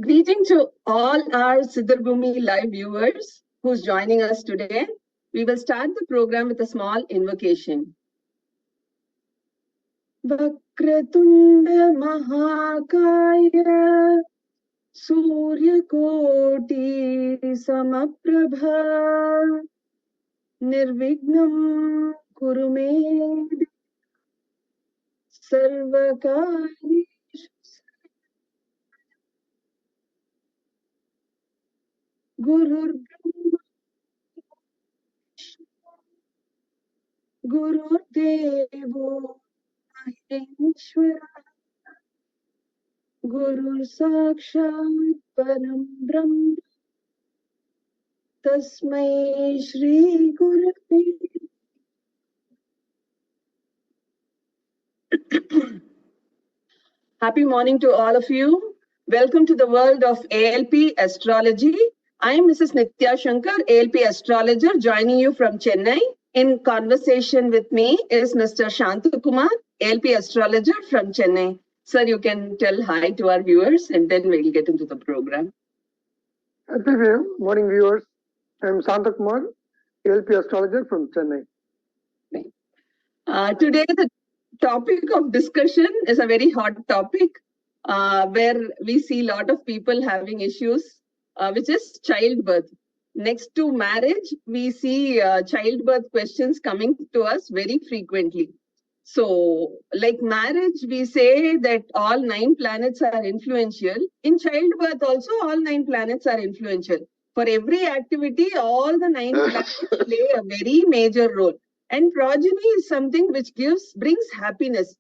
Greeting to all our SiddharBoomi live viewers who's joining us today. We will start the program with a small invocation. Vakratunda Mahakaya Surya Koti Samaprabha Nirvignam Kurume Sarvakari Gurur Brahma Gurur Devo Maheshwara Guru Sakshat Param Brahma Tasmai Shri Gurave. Happy morning to all of you. Welcome to the world of ALP Astrology. I am Mrs. Nithya Shankar, ALP Astrologer, joining you from Chennai. In conversation with me is Mr. Santhakumar, ALP Astrologer from Chennai. Sir, you can tell hi to our viewers and then we'll get into the program. Happy morning, viewers. I am Santhakumar, ALP Astrologer from Chennai. Today, the topic of discussion is a very hot topic where we see a lot of people having issues, which is childbirth. Next to marriage, we see childbirth questions coming to us very frequently. So, like marriage, we say that all 9 planets are influential. In childbirth also, all 9 planets are influential. For every activity, all the 9 planets play a very major role. And progeny is something which brings happiness.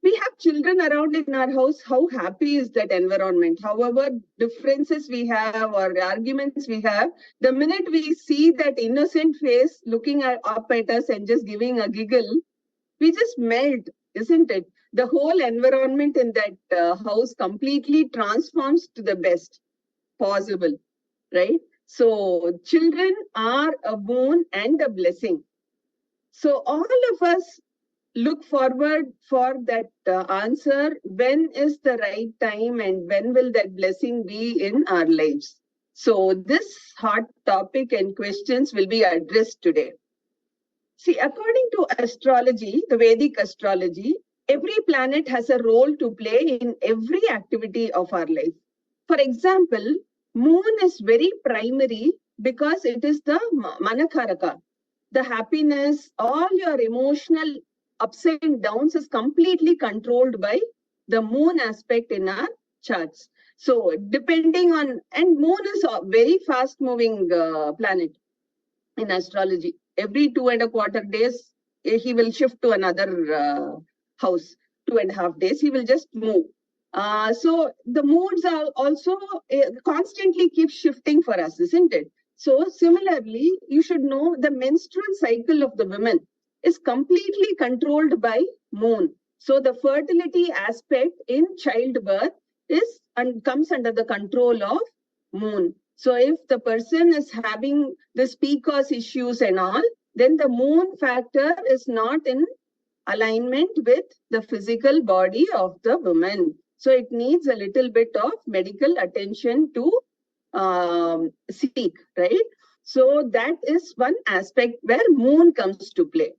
We have children around in our house. How happy is that environment? However, differences we have or arguments we have, the minute we see that innocent face looking up at us and just giving a giggle, we just melt, isn't it? The whole environment in that house completely transforms to the best possible, right? So children are a boon and a blessing. So all of us look forward for that answer. When is the right time and when will that blessing be in our lives? So this hot topic and questions will be addressed today. See, according to astrology, the Vedic astrology, every planet has a role to play in every activity of our life. For example, moon is very primary because it is the Manakaraka. The happiness, all your emotional ups and downs is completely controlled by the moon aspect in our charts. So depending on, and moon is a very fast moving planet in astrology. Every 2.25 days, he will shift to another house. 2.5 days, he will just move. So the moods are also constantly keep shifting for us, isn't it? So similarly, you should know the menstrual cycle of the women is completely controlled by moon. So the fertility aspect in childbirth is and comes under the control of moon. So if the person is having this PCOS issues and all, then the moon factor is not in alignment with the physical body of the woman. So it needs a little bit of medical attention to seek, right? So that is one aspect where moon comes to play.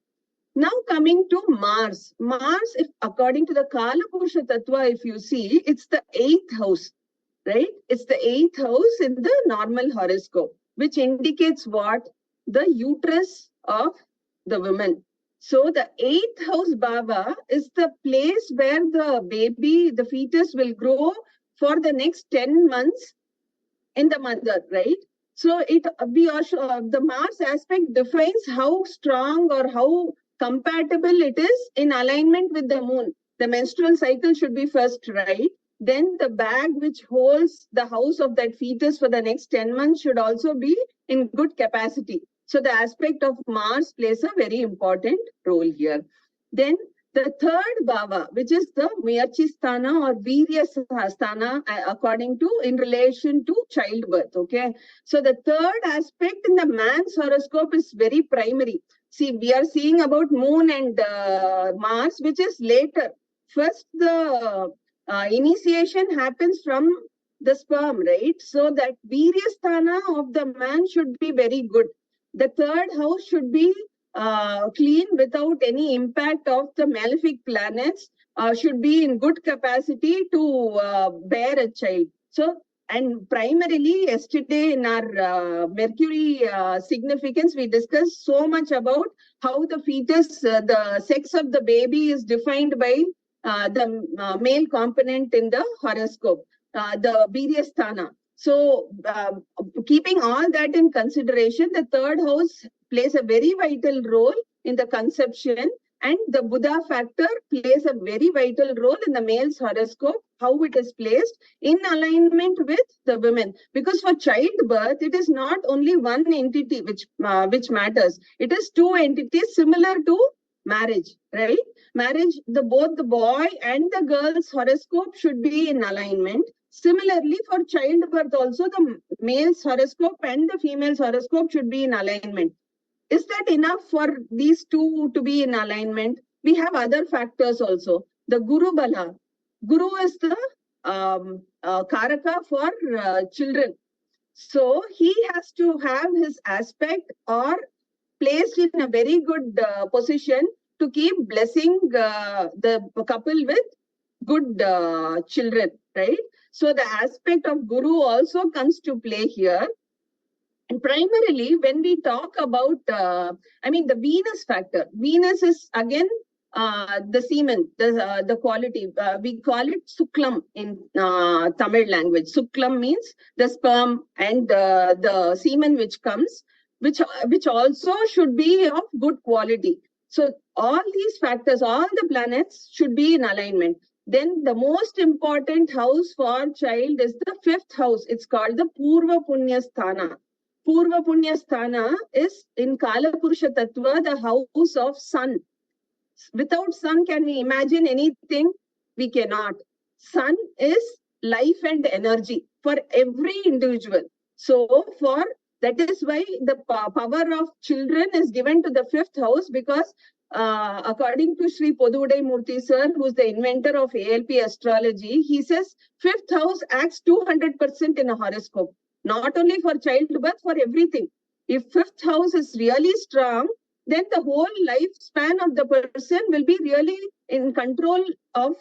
Now coming to Mars. Mars, if according to the Kala Purusha Tattva, if you see, it's the 8th house, right? It's the 8th house in the normal horoscope, which indicates what? The uterus of the woman. So the 8th house bava is the place where the baby, the fetus will grow for the next 10 months in the mother, right? So the Mars aspect defines how strong or how compatible it is in alignment with the moon. The menstrual cycle should be first, right? Then the bag which holds the house of that fetus for the next 10 months should also be in good capacity. So the aspect of Mars plays a very important role here. Then the 3rd bhava, which is the Myachistana or Viryasthana, according to, in relation to childbirth, okay? So the 3rd aspect in the man's horoscope is very primary. See, we are seeing about moon and Mars, which is later. First, the initiation happens from the sperm, right? So that Viryasthana of the man should be very good. The third house should be clean without any impact of the malefic planets, should be in good capacity to bear a child. So, and primarily yesterday in our Mercury significance, we discussed so much about how the fetus, the sex of the baby is defined by the male component in the horoscope, the Viryasthana. So, keeping all that in consideration, the third house plays a very vital role in the conception, and the Buddha factor plays a very vital role in the male's horoscope, how it is placed in alignment with the women. Because for childbirth, it is not only one entity which matters. It is two entities similar to marriage, right? Marriage, both the boy and the girl's horoscope should be in alignment. Similarly, for childbirth also, the male's horoscope and the female's horoscope should be in alignment. Is that enough for these two to be in alignment? We have other factors also. The Guru Bala. Guru is the Karaka for children. So he has to have his aspect or placed in a very good position to keep blessing the couple with good children, right? So the aspect of Guru also comes to play here. And primarily, when we talk about, the Venus factor, Venus is again the semen, the quality. We call it Suklam in Tamil language. Suklam means the sperm and the semen which comes, which also should be of good quality. So all these factors, all the planets should be in alignment. Then the most important house for child is the fifth house. It's called the Purva Punya Sthana. Purva Punya Sthana is in Kala Purusha Tattva, the house of sun. Without sun, can we imagine anything? We cannot. Sun is life and energy for every individual. So that is why the power of children is given to the fifth house, because according to Sri Podudai Murthy sir, who is the inventor of ALP Astrology, he says fifth house acts 200% in a horoscope. Not only for childbirth, for everything. If fifth house is really strong, then the whole lifespan of the person will be really in control of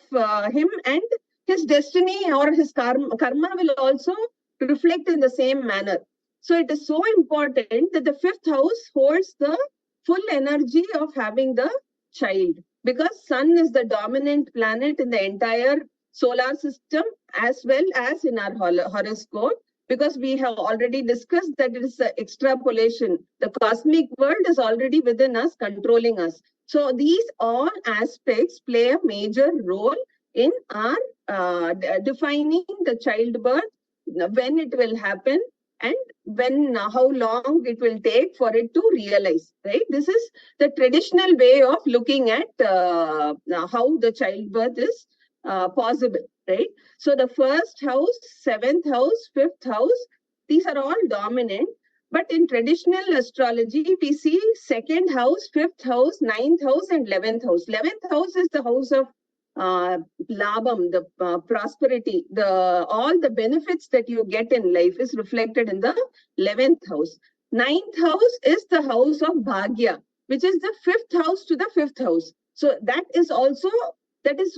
him, and his destiny or his karma will also reflect in the same manner. So it is so important that the fifth house holds the full energy of having the child, because sun is the dominant planet in the entire solar system as well as in our horoscope. Because we have already discussed that it is the extrapolation. The cosmic world is already within us, controlling us. So these all aspects play a major role in our defining the childbirth, when it will happen, and how long it will take for it to realize, right? This is the traditional way of looking at how the childbirth is possible, right? So the first house, seventh house, fifth house, these are all dominant. But in traditional astrology, we see second house, fifth house, ninth house, and 11th house. 11th house is the house of labam, the prosperity, all the benefits that you get in life is reflected in the 11th house. Ninth house is the house of bhagya, which is the fifth house to the fifth house. So that is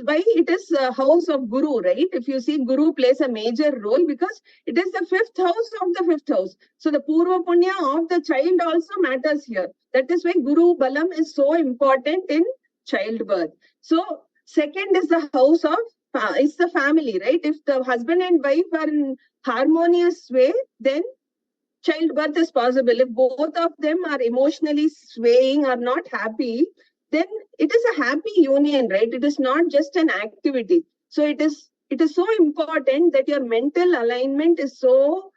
why it is a house of Guru, right? If you see, Guru plays a major role because it is the fifth house of the fifth house. So the Purva Punya of the child also matters here. That is why Guru Balam is so important in childbirth. So second is the house of, it's the family, right? If the husband and wife are in harmonious way, then childbirth is possible. If both of them are emotionally swaying or not happy, then it is a happy union, right? It is not just an activity. So it is so important that your mental alignment is so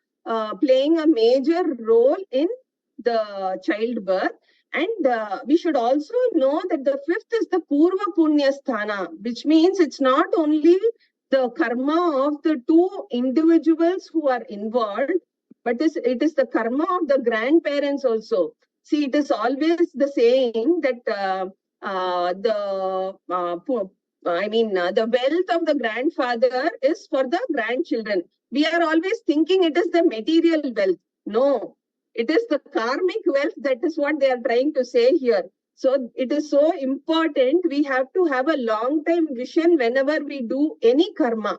playing a major role in the childbirth. And we should also know that the fifth is the Purva Punya Sthana, which means it's not only the karma of the two individuals who are involved, but it is the karma of the grandparents also. See, it is always the saying that the the wealth of the grandfather is for the grandchildren. We are always thinking it is the material wealth. No, it is the karmic wealth. That is what they are trying to say here. So it is so important. We have to have a long time vision whenever we do any karma.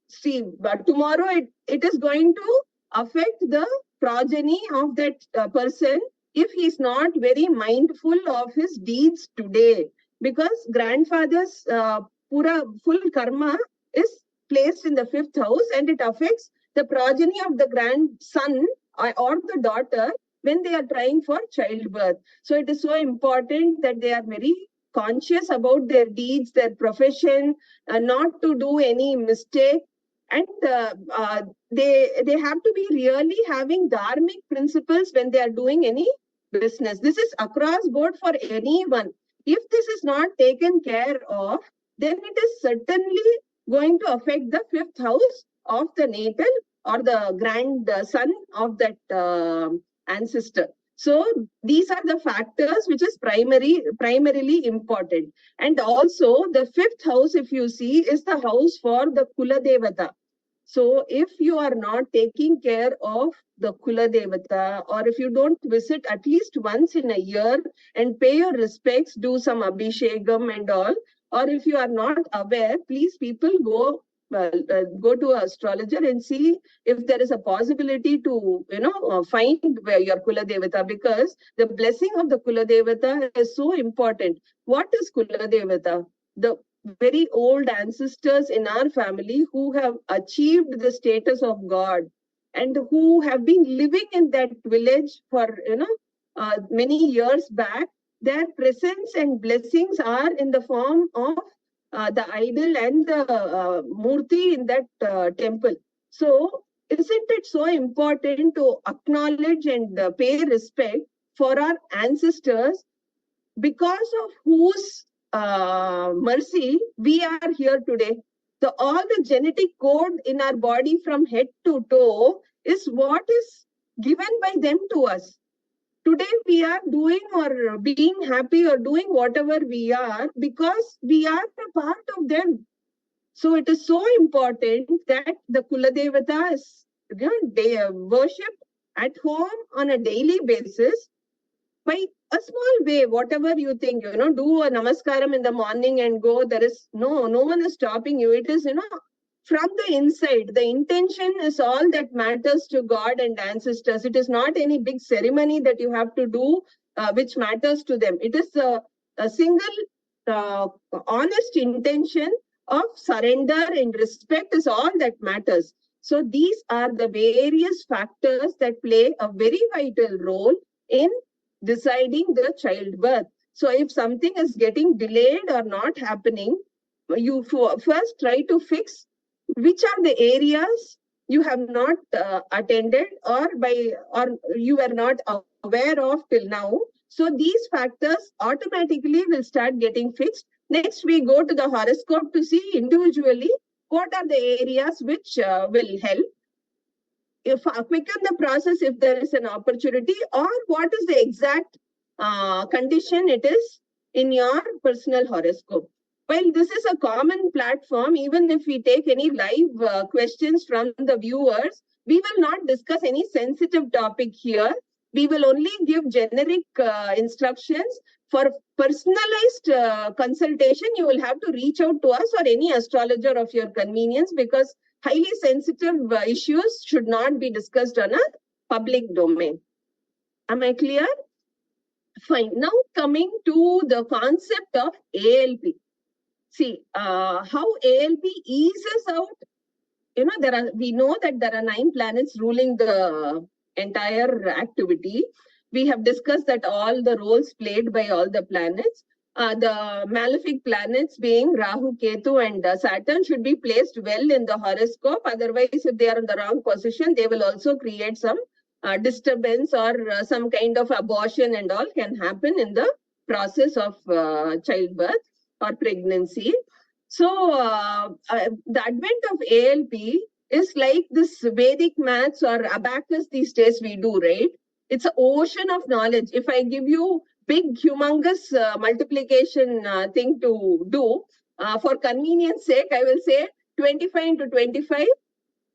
See, but tomorrow it is going to affect the progeny of that person if he is not very mindful of his deeds today. Because grandfather's full karma is placed in the 5th house, and it affects the progeny of the grandson or the daughter when they are trying for childbirth. So it is so important that they are very conscious about their deeds, their profession, not to do any mistake. And they have to be really having dharmic principles when they are doing any business. This is across board for anyone. If this is not taken care of, then it is certainly going to affect the 5th house of the natal or the grandson of that ancestor. So these are the factors which is primarily important. And also the 5th house, if you see, is the house for the Kula Devata. So if you are not taking care of the Kula Devata, or if you don't visit at least once in a year and pay your respects, do some abhishekam and all, or if you are not aware, please people go to an astrologer and see if there is a possibility to find your Kula Devata, because the blessing of the Kula Devata is so important. What is Kula Devata? The very old ancestors in our family who have achieved the status of God and who have been living in that village for many years back. Their presence and blessings are in the form of the idol and the murti in that temple. So isn't it so important to acknowledge and pay respect for our ancestors, because of whose mercy we are here today? All the genetic code in our body from head to toe is what is given by them to us. Today we are doing or being happy or doing whatever we are because we are a part of them. So it is so important that the Kula Devata is worshipped at home on a daily basis by a small way, whatever you think, do a namaskaram in the morning and go. There is no one is stopping you. It is, from the inside. The intention is all that matters to God and ancestors. It is not any big ceremony that you have to do, which matters to them. It is a single honest intention of surrender and respect is all that matters. So these are the various factors that play a very vital role in deciding the childbirth. So if something is getting delayed or not happening, you first try to fix which are the areas you have not attended or you were not aware of till now. So these factors automatically will start getting fixed. Next, we go to the horoscope to see individually what are the areas which will help. If quicken the process if there is an opportunity, or what is the exact condition it is in your personal horoscope. Well, this is a common platform. Even if we take any live questions from the viewers, we will not discuss any sensitive topic here. We will only give generic instructions. For personalized consultation, you will have to reach out to us or any astrologer of your convenience, because highly sensitive issues should not be discussed on a public domain. Am I clear? Fine. Now coming to the concept of ALP. See, how ALP eases out. We know that there are 9 planets ruling the entire activity. We have discussed that all the roles played by all the planets. The malefic planets being Rahu, Ketu and Saturn should be placed well in the horoscope. Otherwise, if they are in the wrong position, they will also create some disturbance or some kind of abortion and all can happen in the process of childbirth or pregnancy. So the advent of ALP is like this Vedic maths or abacus these days we do, right? It's an ocean of knowledge. If I give you big, humongous multiplication thing to do, For convenience sake, I will say 25 into 25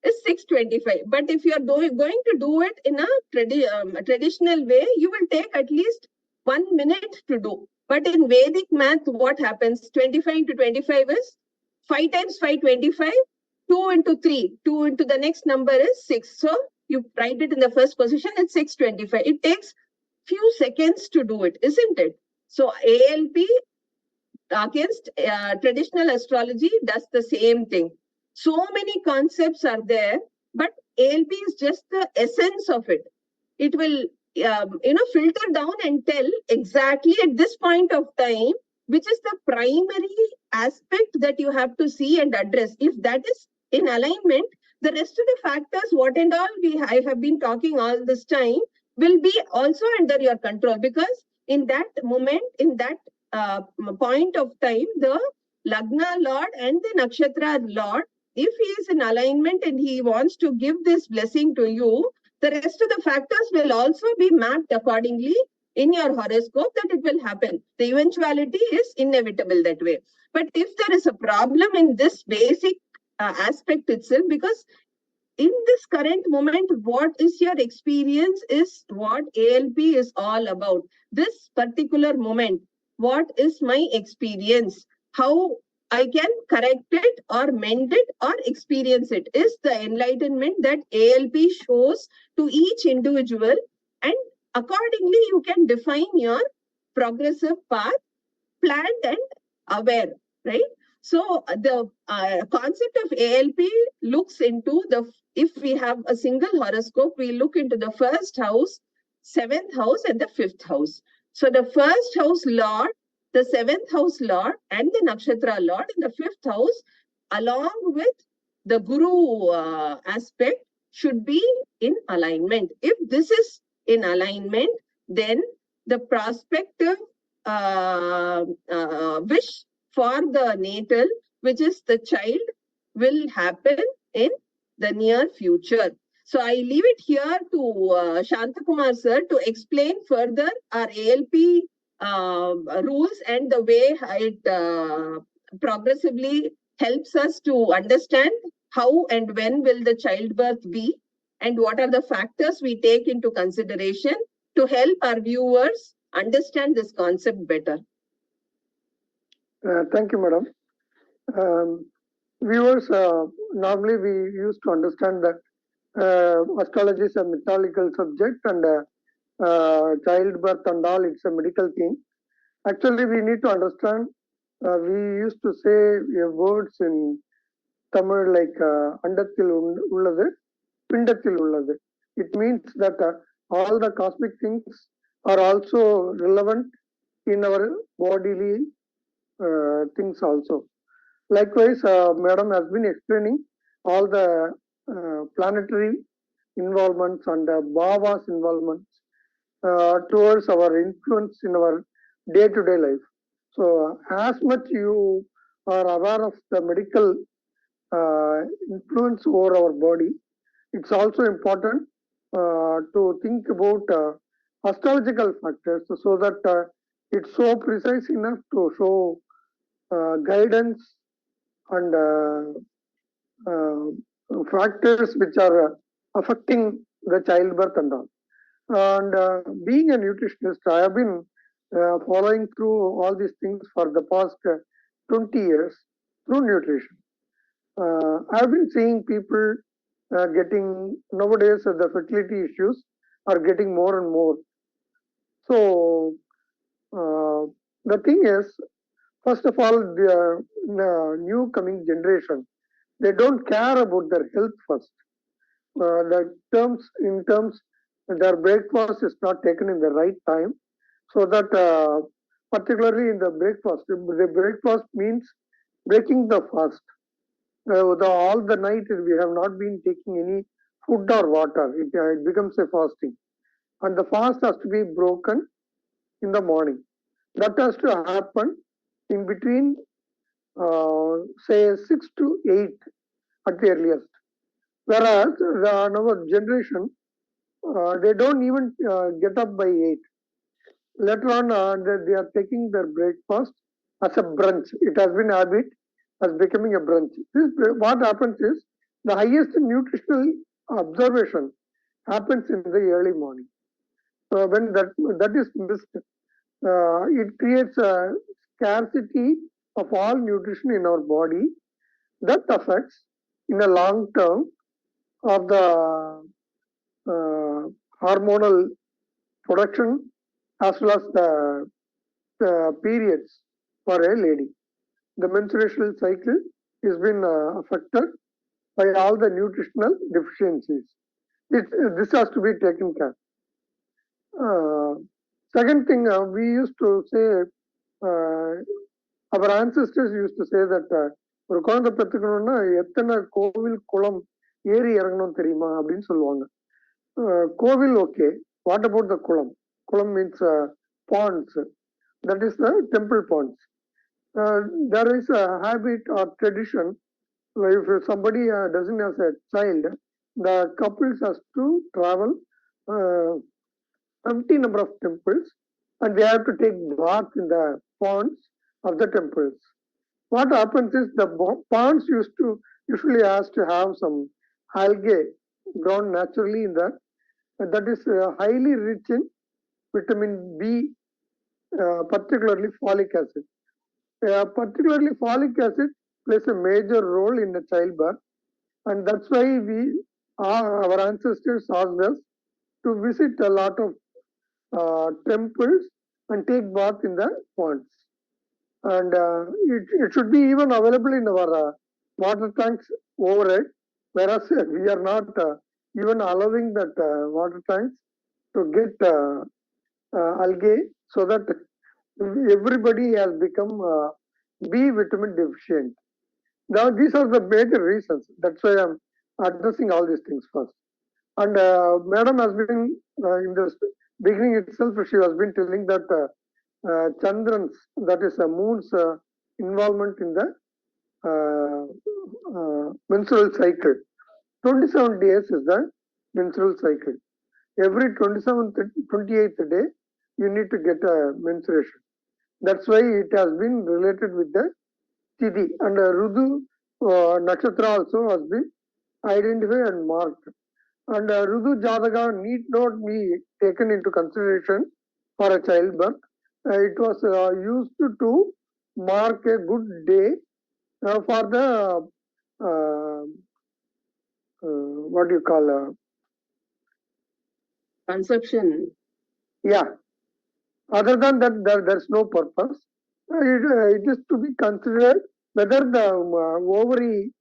is 625. But if you are going to do it in a traditional way, you will take at least 1 minute to do. But in Vedic math, what happens? 25 into 25 is 5 times 5, 25. 2 into 3. 2 into the next number is 6. So you write it in the first position, it's 625. It takes few seconds to do it, isn't it? So ALP against traditional astrology does the same thing. So many concepts are there, but ALP is just the essence of it. It will filter down and tell exactly at this point of time which is the primary aspect that you have to see and address. If that is in alignment, the rest of the factors, what and all I have been talking all this time, will be also under your control, because in that moment, in that point of time, the Lagna Lord and the Nakshatra Lord, if he is in alignment and he wants to give this blessing to you, the rest of the factors will also be mapped accordingly in your horoscope that it will happen. The eventuality is inevitable that way. But if there is a problem in this basic aspect itself, because in this current moment, what is your experience is what ALP is all about. This particular moment, what is my experience? How I can correct it or mend it or experience it is the enlightenment that ALP shows to each individual, and accordingly you can define your progressive path, planned and aware, right? So the concept of ALP looks into if we have a single horoscope, we look into the first house, seventh house, and the fifth house. So the first house lord, the seventh house lord, and the nakshatra lord in the fifth house, along with the guru aspect, should be in alignment. If this is in alignment, then the prospective wish for the natal, which is the child, will happen in the near future. So I leave it here to Santhakumar sir to explain further our ALP rules and the way it progressively helps us to understand how and when will the childbirth be, and what are the factors we take into consideration to help our viewers understand this concept better. Thank you, madam. Viewers, normally we used to understand that astrology is a mythological subject, and childbirth and all, it's a medical thing. Actually, we need to understand, we used to say words in Tamil like Andathil ullathu, Pindathil ullathu. It means that all the cosmic things are also relevant in our bodily things also. Likewise, Madam has been explaining all the planetary involvements and bavas involvements towards our influence in our day-to-day life. So, as much you are aware of the medical influence over our body, it's also important to think about astrological factors so that it's so precise enough to show guidance and factors which are affecting the childbirth and all. And being a nutritionist, I have been following through all these things for the past 20 years through nutrition. I've been seeing people getting, nowadays the fertility issues are getting more and more. So the thing is, first of all, the new coming generation, they don't care about their health first. In terms, their breakfast is not taken in the right time, so that particularly in the breakfast means breaking the fast. All the night we have not been taking any food or water. It becomes a fasting, and the fast has to be broken in the morning. That has to happen in between, say 6 to 8 at the earliest. Whereas our generation, they don't even get up by 8. Later on, they are taking their breakfast as a brunch. It has been habit as becoming a brunch. This, what happens is the highest nutritional observation happens in the early morning. When that is missed, it creates a scarcity of all nutrition in our body that affects in the long term of the hormonal production as well as the periods for a lady. The menstrual cycle has been affected by all the nutritional deficiencies. This has to be taken care. Second thing, we used to say, our ancestors used to say that ஒரு குழந்தை பெற்றுக்கணும்னா எத்தனை கோவில் குளம் ஏறி இறங்கணும் தெரியுமா அப்படின்னு சொல்லுவாங்க. கோவில் ஓகே, வாட் அபவுட் த குளம்? குளம் means ponds. That is the temple ponds. There is a habit or tradition where if somebody doesn't have a child, the couples has to travel empty number of temples and they have to take bath in the ponds of the temples. What happens is the ponds usually has to have some algae grown naturally in that. That is highly rich in vitamin B, particularly folic acid. Particularly folic acid plays a major role in the childbirth, and that's why our ancestors asked us to visit a lot of temples and take bath in the ponds. And it should be even available in our water tanks overhead, whereas we are not even allowing that water tanks to get algae, so that everybody has become B vitamin deficient. Now these are the major reasons. That's why I'm addressing all these things first. And Madam has been in the beginning itself, she has been telling that Chandran's, that is a moon's involvement in the menstrual cycle. 27 days is the menstrual cycle. Every 27th, 28th day, you need to get a menstruation. That's why it has been related with the Tithi. And Rudu Nakshatra also has been identified and marked. And Rudu Jataka need not be taken into consideration for a childbirth. It was used to mark a good day for the what do you call conception. Yeah. Other than that, there's no purpose. It is to be considered whether the ovary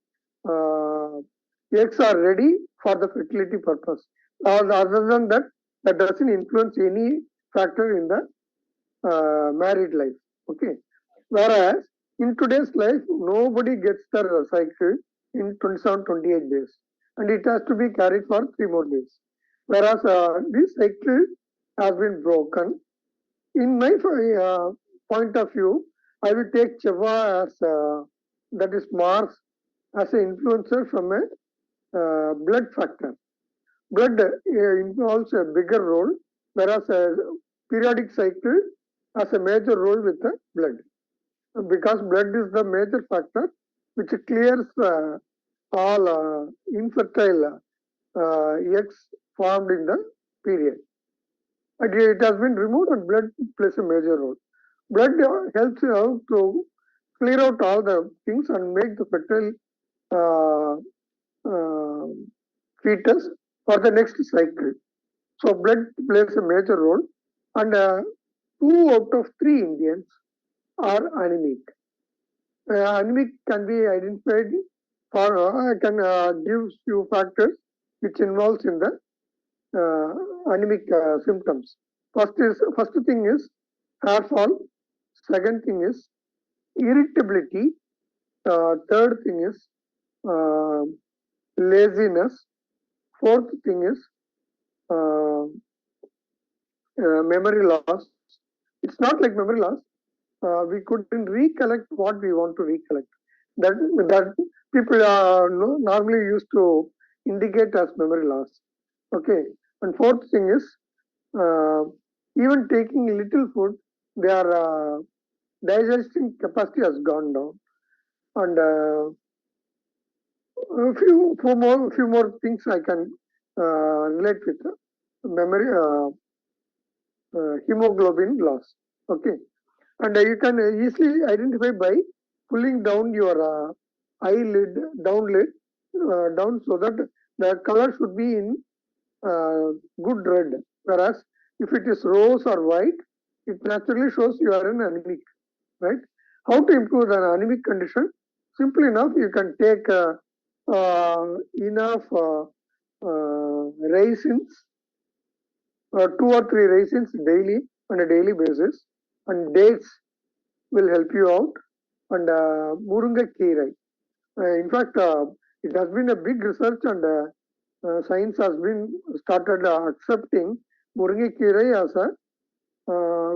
eggs are ready for the fertility purpose. Other than that, that doesn't influence any factor in the married life. Okay. Whereas in today's life, nobody gets their cycle in 27, 28 days. And it has to be carried for 3 more days. Whereas this cycle has been broken. In my point of view, I will take Chava as that is Mars as an influencer from a blood factor. Blood involves a bigger role, whereas a periodic cycle has a major role with the blood. Because blood is the major factor which clears all infertile eggs formed in the period. It has been removed and blood plays a major role. Blood helps you out to clear out all the things and make the fertile fetus for the next cycle. So blood plays a major role, and 2 out of 3 Indians are anemic. Anemic can be identified for can give few factors which involves in the anemic symptoms. First thing is hair fall. Second thing is irritability. Third thing is laziness. Fourth thing is memory loss. It's not like memory loss. We couldn't recollect what we want to recollect. That people normally used to indicate as memory loss. Okay. And fourth thing is even taking little food, they are digesting capacity has gone down. And a few more things I can relate with memory, hemoglobin loss. Okay, and you can easily identify by pulling down your eyelid, down, so that the color should be in good red. Whereas if it is rose or white, it naturally shows you are an anemic, right? How to improve an anemic condition? Simple enough, you can take enough raisins, 2 or 3 raisins daily on a daily basis, and dates will help you out. And Murunga Kirai. In fact, it has been a big research, and science has been started accepting Murunga Kirai as a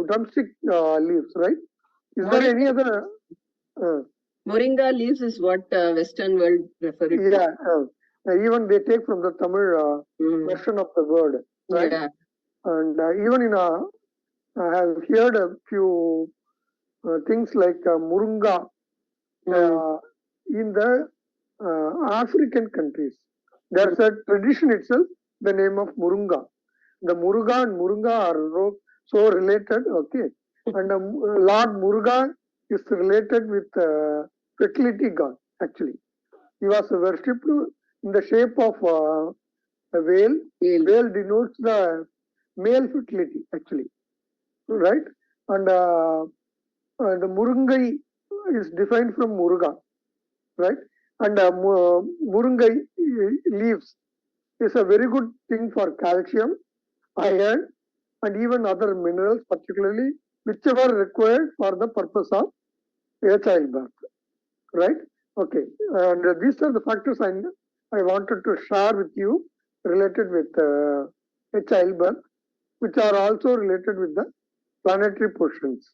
drumstick leaves, right? Is there any other? Moringa leaves is what Western world refer it to. Yeah, even they take from the Tamil version of the word, right? Yeah. And even in I have heard a few things like Murunga in the African countries. There's a tradition itself, the name of Murunga. The Muruga and Murunga are so related, okay. And Lord Muruga is related with fertility god, actually. He was worshipped in the shape of a whale. Whale denotes the male fertility, actually, right? And the Murungai is defined from Muruga, right? And Murungai leaves is a very good thing for calcium, iron, and even other minerals, particularly whichever required for the purpose of a childbirth, right? Okay, and these are the factors I wanted to share with you related with a childbirth, which are also related with the planetary positions.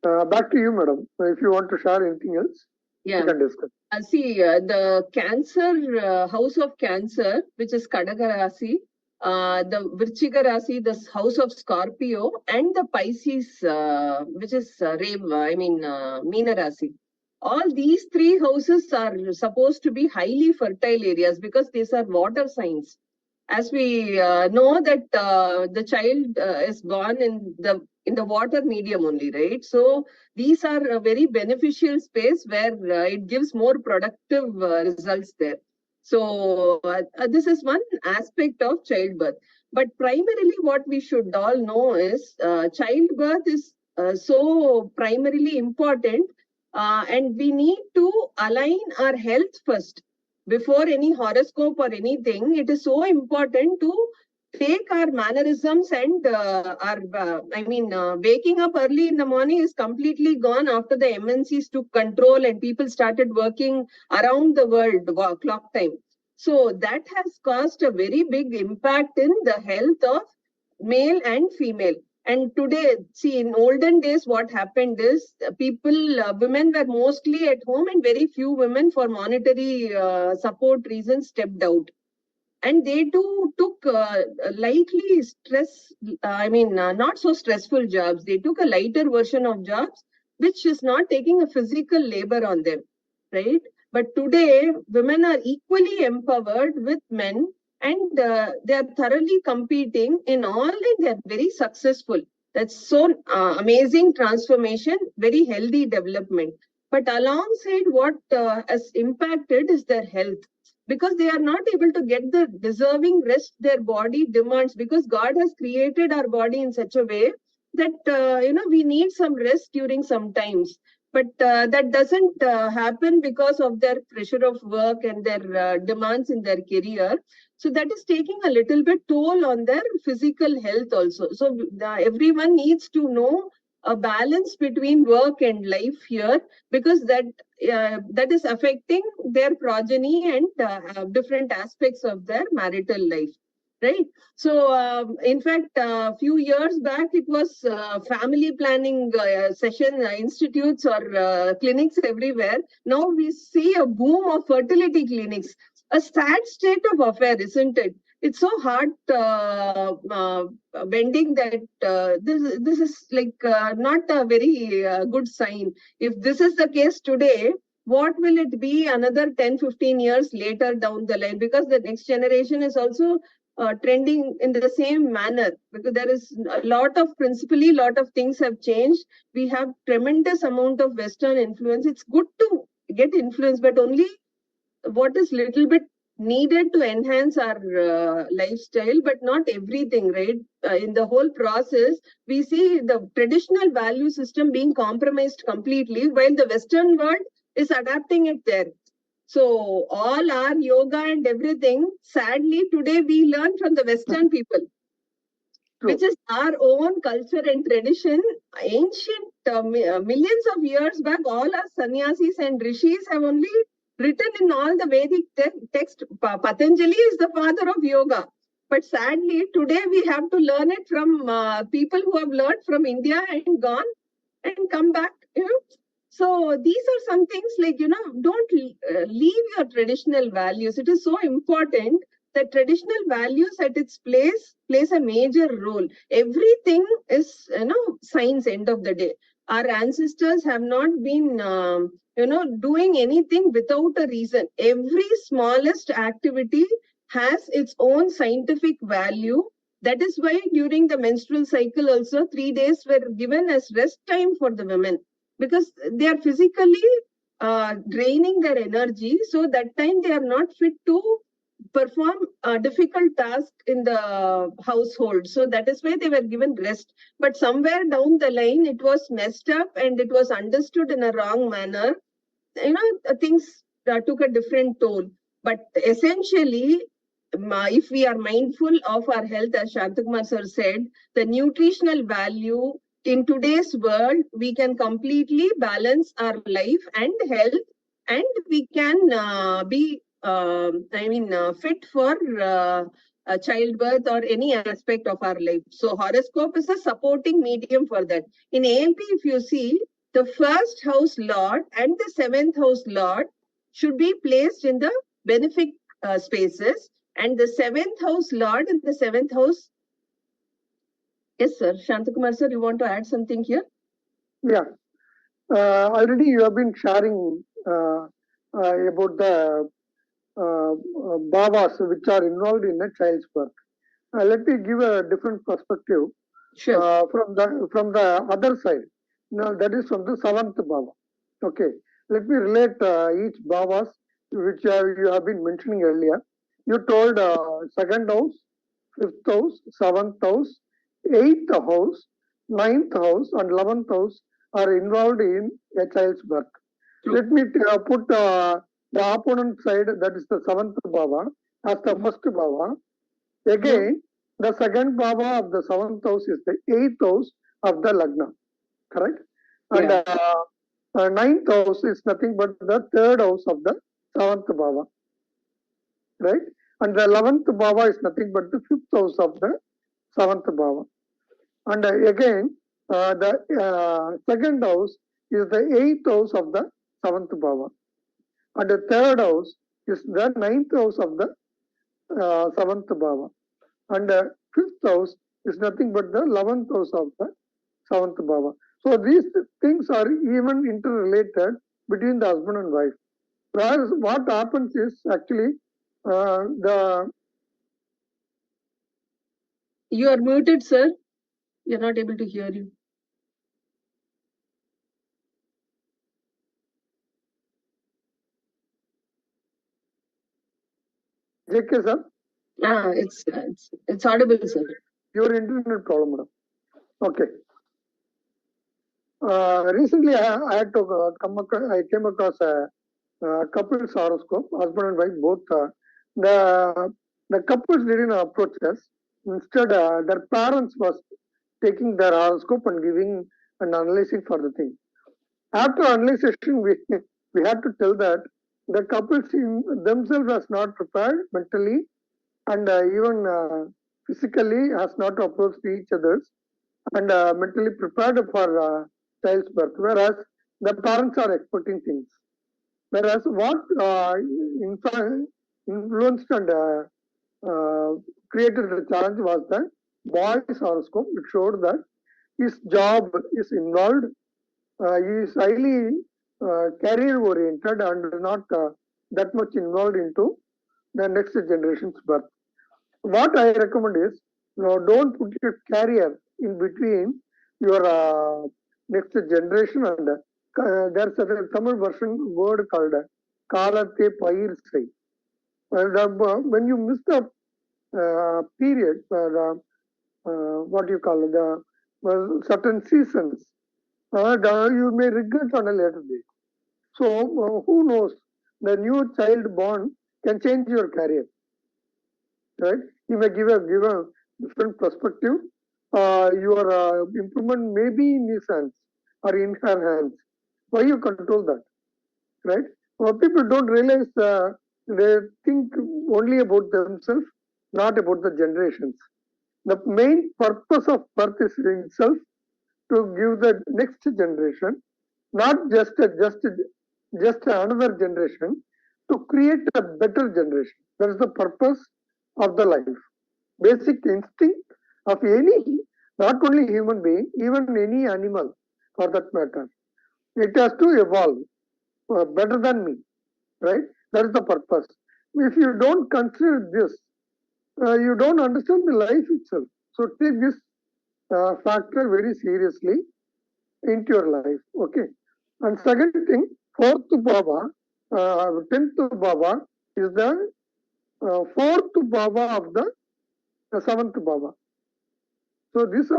Back to you, madam. If you want to share anything else, you can discuss. See, the Cancer, house of Cancer, which is Kadaka Rasi, the Virchika Rasi, the house of Scorpio, and the Pisces, which is Meena Rasi. All these 3 houses are supposed to be highly fertile areas because these are water signs. As we know that the child is born in the water medium only, right? So these are a very beneficial space where it gives more productive results there. So this is one aspect of childbirth. But primarily what we should all know is childbirth is so primarily important, and we need to align our health first. Before any horoscope or anything, it is so important to take our mannerisms and waking up early in the morning is completely gone after the MNCs took control and people started working around the world clock time. So that has caused a very big impact in the health of male and female. And today, see, in olden days, what happened is women were mostly at home and very few women for monetary support reasons stepped out. And they too took lightly not so stressful jobs. They took a lighter version of jobs, which is not taking a physical labor on them, right? But today, women are equally empowered with men, and they are thoroughly competing in all, and they are very successful. That's so amazing transformation, very healthy development. But alongside what has impacted is their health, because they are not able to get the deserving rest their body demands, because God has created our body in such a way that we need some rest during some times. But that doesn't happen because of their pressure of work and their demands in their career. So that is taking a little bit toll on their physical health also. So everyone needs to know a balance between work and life here, because that is affecting their progeny and different aspects of their marital life. Right. So, in fact, a few years back, it was family planning session institutes or clinics everywhere. Now we see a boom of fertility clinics. A sad state of affair, isn't it? it's so hard bending that this is like not a very good sign. If this is the case today, what will it be another 10-15 years later down the line? Because the next generation is also trending in the same manner, because there is a lot of things have changed. We have tremendous amount of Western influence. It's good to get influence, but only what is little bit needed to enhance our lifestyle, but not everything, right? In the whole process, we see the traditional value system being compromised completely, while the Western world is adapting it there. So all our yoga and everything, sadly, today we learn from the Western people, which is our own culture and tradition. Ancient millions of years back, all our sannyasis and rishis have only written in all the Vedic text. Patanjali is the father of yoga. But sadly, today we have to learn it from people who have learned from India and gone and come back, So these are some things like, don't leave your traditional values. It is so important that traditional values at its plays a major role. Everything is, science end of the day. Our ancestors have not been, doing anything without a reason. Every smallest activity has its own scientific value. That is why during the menstrual cycle also 3 days were given as rest time for the women, because they are physically draining their energy. So that time they are not fit to perform a difficult task in the household. So that is why they were given rest. But somewhere down the line, it was messed up and it was understood in a wrong manner. Things took a different toll. But essentially, if we are mindful of our health, as Santhakumar sir said, the nutritional value in today's world, we can completely balance our life and health, and we can be, fit for childbirth or any aspect of our life. So horoscope is a supporting medium for that. In ALP, if you see, the first house lord and the seventh house lord should be placed in the benefic spaces, and the seventh house lord and the seventh house. Yes, sir. Santhakumar sir, you want to add something here? Yeah. Already you have been sharing about the bavas which are involved in a child's birth. Let me give a different perspective. Sure. From the other side. That is from the seventh bhava. Okay. Let me relate each bhavas which you have been mentioning earlier. You told second house, fifth house, seventh house, eighth house, ninth house, and 11th house are involved in a child's birth. Let me put the opponent side, that is the seventh bhava, as the first bhava. Again, the second bhava of the seventh house is the eighth house of the lagna. Correct? Yeah. And ninth house is nothing but the third house of the seventh bhava. Right? And the 11th bhava is nothing but the fifth house of the seventh bhava. And again, the second house is the eighth house of the seventh bhava. And the third house is the ninth house of the seventh bhava. And fifth house is nothing but the 11th house of the seventh bhava. So these things are even interrelated between the husband and wife. Whereas what happens is actually You are muted, sir. We are not able to hear you. JK sir? It's audible, sir. Your internet problem, madam. Okay. Recently, I came across a couple's horoscope, husband and wife both. The couples didn't approach us. Instead, their parents was taking their horoscope and giving and analyzing for the thing. After analyzation, we had to tell that the couples themselves was not prepared mentally and even physically has not approached each others and mentally prepared for child's birth, whereas the parents are expecting things. Whereas what influenced and created a challenge was the boy's horoscope. It showed that his job is involved. He is highly career oriented and not that much involved into the next generation's birth. What I recommend is, don't put your career in between your next generation and there's a Tamil version word called Kalate Pairsai. When you miss the period, what you call it, the certain seasons, you may regret on a later date. So who knows? The new child born can change your career, right? You may give a different perspective. Your improvement may be in his hands or in her hands. Why you control that, right? People don't realize they think only about themselves, not about the generations. The main purpose of birth is in itself to give the next generation, not just another generation, to create a better generation. That is the purpose of the life. Basic instinct of any, not only human being, even any animal for that matter. It has to evolve better than me, right? That is the purpose. If you don't consider this, you don't understand the life itself. So take this factor very seriously into your life. Okay. And second thing, fourth bhava, 10th bhava is the fourth bhava of the seventh bhava. So this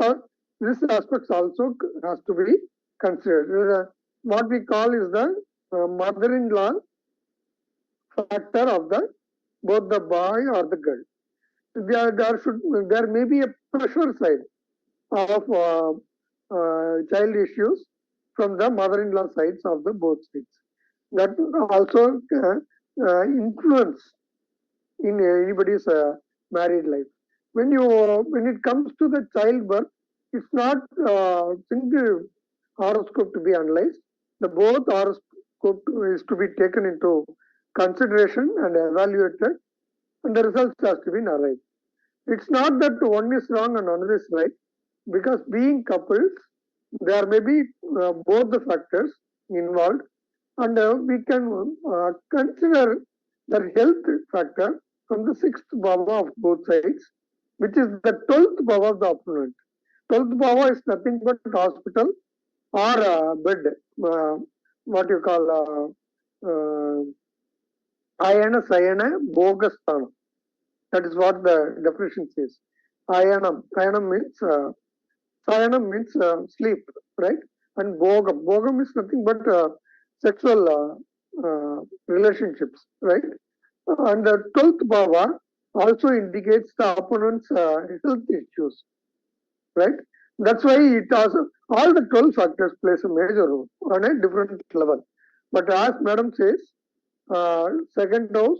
aspects also has to be considered. What we call is the mother-in-law factor of the both the boy or the girl. There may be a pressure side of child issues from the mother-in-law sides of the both sides. That also influence in anybody's married life. When it comes to the childbirth, it's not single horoscope to be analyzed. The both horoscope is to be taken into consideration and evaluated, and the results has to be narrated. It's not that one is wrong and another is right, because being couples, there may be both the factors involved, and we can consider the health factor from the sixth bhava of both sides, which is the 12th bhava of the opponent. 12th bhava is nothing but hospital or bed, what you call ayana, sayana, bhogasthana. That is what the definition says. Ayanam means sayanam means sleep, right? And bhogam is nothing but sexual relationships, right? And the 12th bhava also indicates the opponent's health issues, right? That's why it also, all the 12 factors plays a major role on a different level. But as Madam says, second house,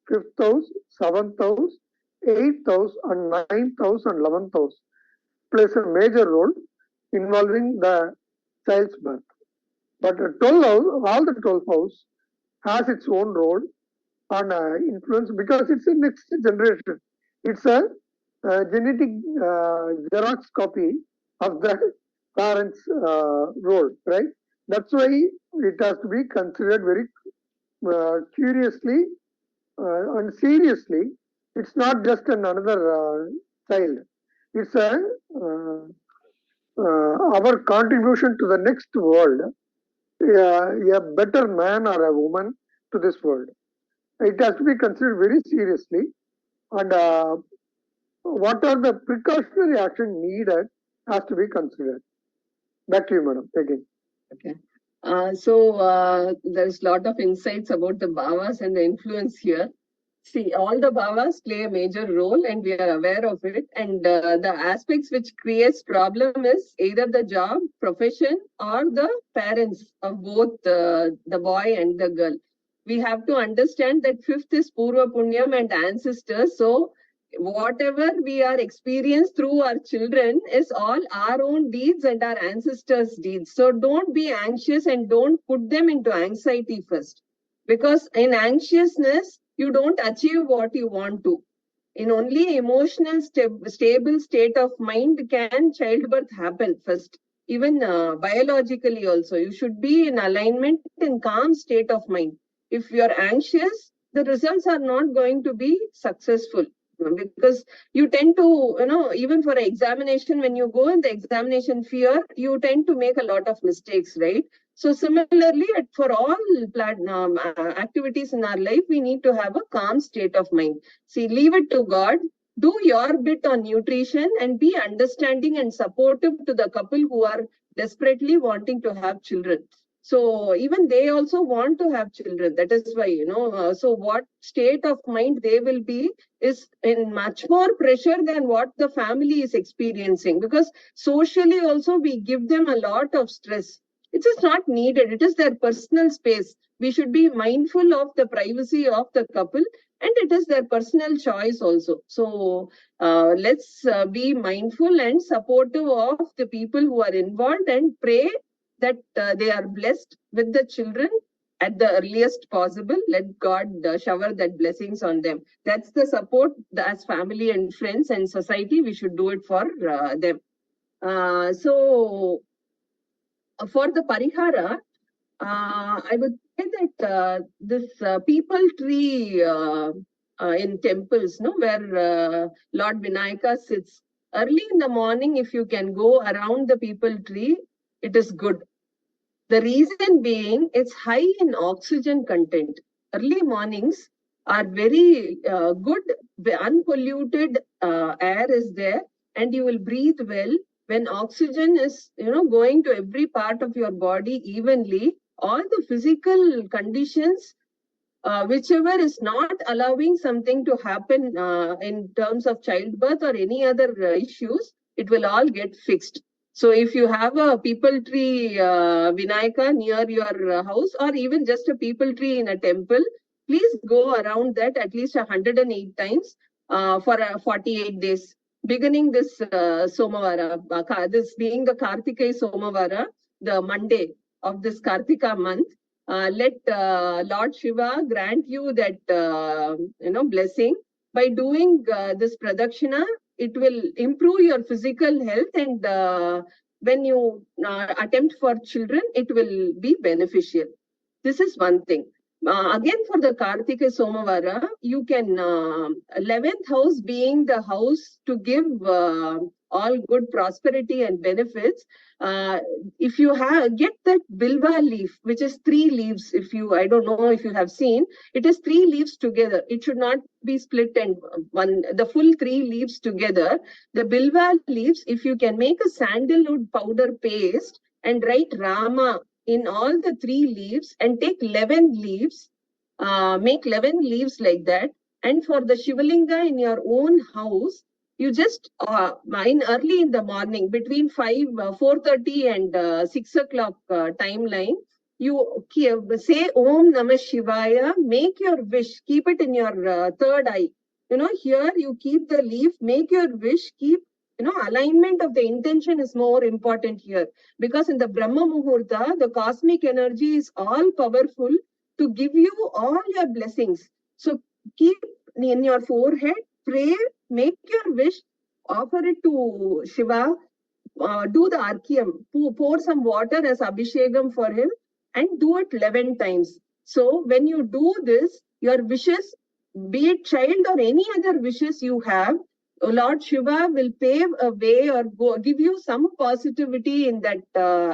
fifth house, seventh house, eighth house, and ninth house and 11th house plays a major role involving the child's birth. But 12 house, all the 12 house has its own role and influence, because it's a next generation. It's a genetic Xerox copy of the parents' role, right? That's why it has to be considered very curiously and seriously. It's not just another child. It's our contribution to the next world, a better man or a woman to this world. It has to be considered very seriously, and what are the precautionary action needed has to be considered. Back to you, madam. Again. Okay. There's a lot of insights about the bhavas and the influence here. See, all the bhavas play a major role and we are aware of it. And the aspects which creates problem is either the job, profession, or the parents of both the boy and the girl. We have to understand that fifth is Purva Punyam and ancestors. So whatever we are experienced through our children is all our own deeds and our ancestors' deeds. So don't be anxious and don't put them into anxiety first. Because in anxiousness, you don't achieve what you want to. In only emotional stable state of mind can childbirth happen first. Even biologically also, you should be in alignment in calm state of mind. If you're anxious, the results are not going to be successful, because you tend to, even for examination, when you go in the examination fear, you tend to make a lot of mistakes, right? So similarly, for all activities in our life, we need to have a calm state of mind. See, leave it to God. Do your bit on nutrition and be understanding and supportive to the couple who are desperately wanting to have children. So even they also want to have children. That is why, so what state of mind they will be is in much more pressure than what the family is experiencing, because socially also we give them a lot of stress. It is not needed. It is their personal space. We should be mindful of the privacy of the couple, and it is their personal choice also. So let's be mindful and supportive of the people who are involved, and pray that they are blessed with the children at the earliest possible. Let God shower that blessings on them. That's the support as family and friends and society. We should do it for them. So for the parihara, I would say that this people tree in temples, where Lord Vinayaka sits, early in the morning, if you can go around the people tree, it is good. The reason being, it's high in oxygen content. Early mornings are very good, unpolluted air is there, and you will breathe well. When oxygen is, going to every part of your body evenly, all the physical conditions, whichever is not allowing something to happen in terms of childbirth or any other issues, it will all get fixed. So if you have a people tree Vinayaka near your house, or even just a people tree in a temple, please go around that at least 108 times for 48 days. Beginning this Somavara, this being the Kartikeya Somavara, the Monday of this Kartika month, let Lord Shiva grant you that blessing. By doing this pradakshina, it will improve your physical health, and when you attempt for children, it will be beneficial. This is one thing. Again, for the Kartika Somavara, you can 11th house being the house to give all good prosperity and benefits. If you get that bilva leaf, which is 3 leaves, I don't know if you have seen, it is 3 leaves together. It should not be split and the full 3 leaves together. The bilva leaves, if you can make a sandalwood powder paste and write Rama in all the 3 leaves and take 11 leaves, make 11 leaves like that. And for the Shivalinga in your own house, you just, early in the morning, between 4:30 and 6 o'clock timeline, you say Om Namah Shivaya, make your wish, keep it in your third eye. Here you keep the leaf, make your wish, keep, alignment of the intention is more important here, because in the Brahma Muhurta, the cosmic energy is all powerful to give you all your blessings. So keep in your forehead, pray, make your wish, offer it to Shiva, do the archyam, pour some water as abhishekam for him, and do it 11 times. So when you do this, your wishes, be it child or any other wishes you have, Lord Shiva will pave a way or give you some positivity in that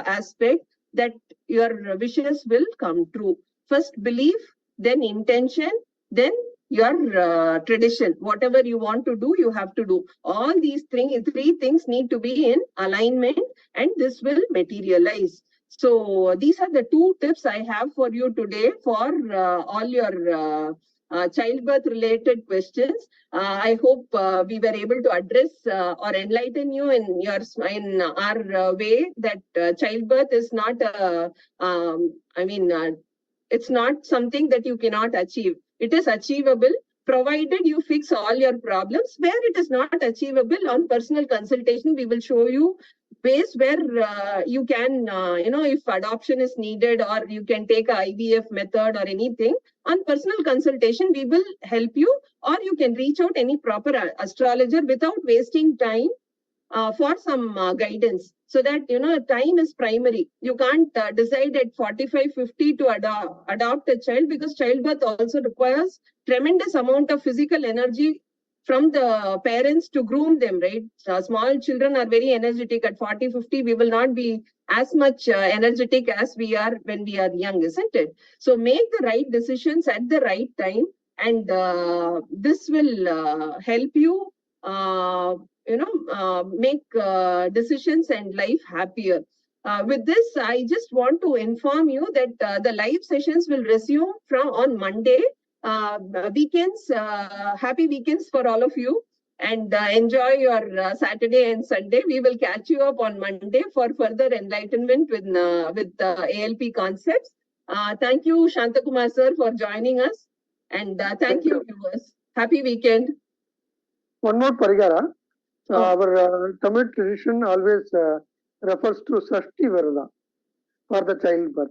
aspect, that your wishes will come true. First belief, then intention, then your tradition. Whatever you want to do, you have to do. All these 3 things need to be in alignment, and this will materialize. So these are the 2 tips I have for you today for all your childbirth related questions. I hope we were able to address or enlighten you in our way that childbirth is not it's not something that you cannot achieve. It is achievable, provided you fix all your problems. Where it is not achievable, on personal consultation, we will show you ways where you can, if adoption is needed, or you can take a IVF method or anything. On personal consultation, we will help you, or you can reach out any proper astrologer without wasting time for some guidance. So that, time is primary. You can't decide at 45, 50 to adopt a child, because childbirth also requires tremendous amount of physical energy from the parents to groom them, right? Small children are very energetic. At 40, 50, we will not be as much energetic as we are when we are young, isn't it? So make the right decisions at the right time, and this will help you make decisions and life happier. With this, I just want to inform you that the live sessions will resume on Monday. Weekends, happy weekends for all of you, and enjoy your Saturday and Sunday. We will catch you up on Monday for further enlightenment with ALP concepts. Thank you, Santhakumar sir, for joining us, and thank you, viewers. Happy weekend. One more Parigara. Our Tamil tradition always refers to Sashti Varada for the childbirth.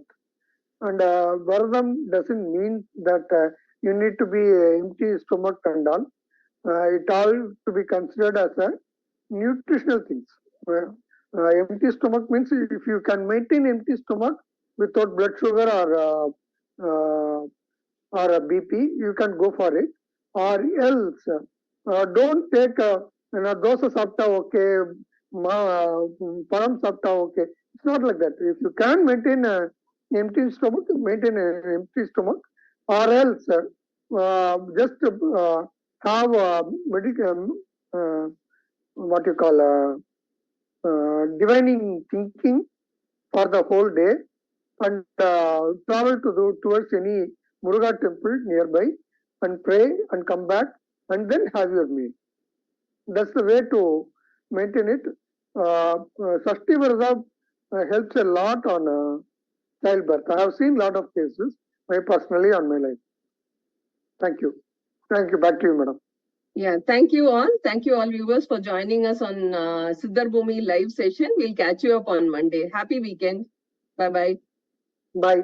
And Varadam doesn't mean that you need to be empty stomach and all. It all to be considered as a nutritional things. Empty stomach means if you can maintain empty stomach without blood sugar or a BP, you can go for it. Or else, don't take dosa sapta okay, param sapta okay. It's not like that. If you can maintain an empty stomach, maintain an empty stomach, or else just have what you call divining thinking for the whole day, and travel towards any Muruga temple nearby and pray and come back and then have your meal. That's the way to maintain it. Sashti Varada helps a lot on childbirth. I have seen a lot of cases, personally, on my life. Thank you. Thank you. Back to you, madam. Yeah, thank you all. Thank you all viewers for joining us on SiddharBoomi live session. We'll catch you up on Monday. Happy weekend. Bye-bye. Bye.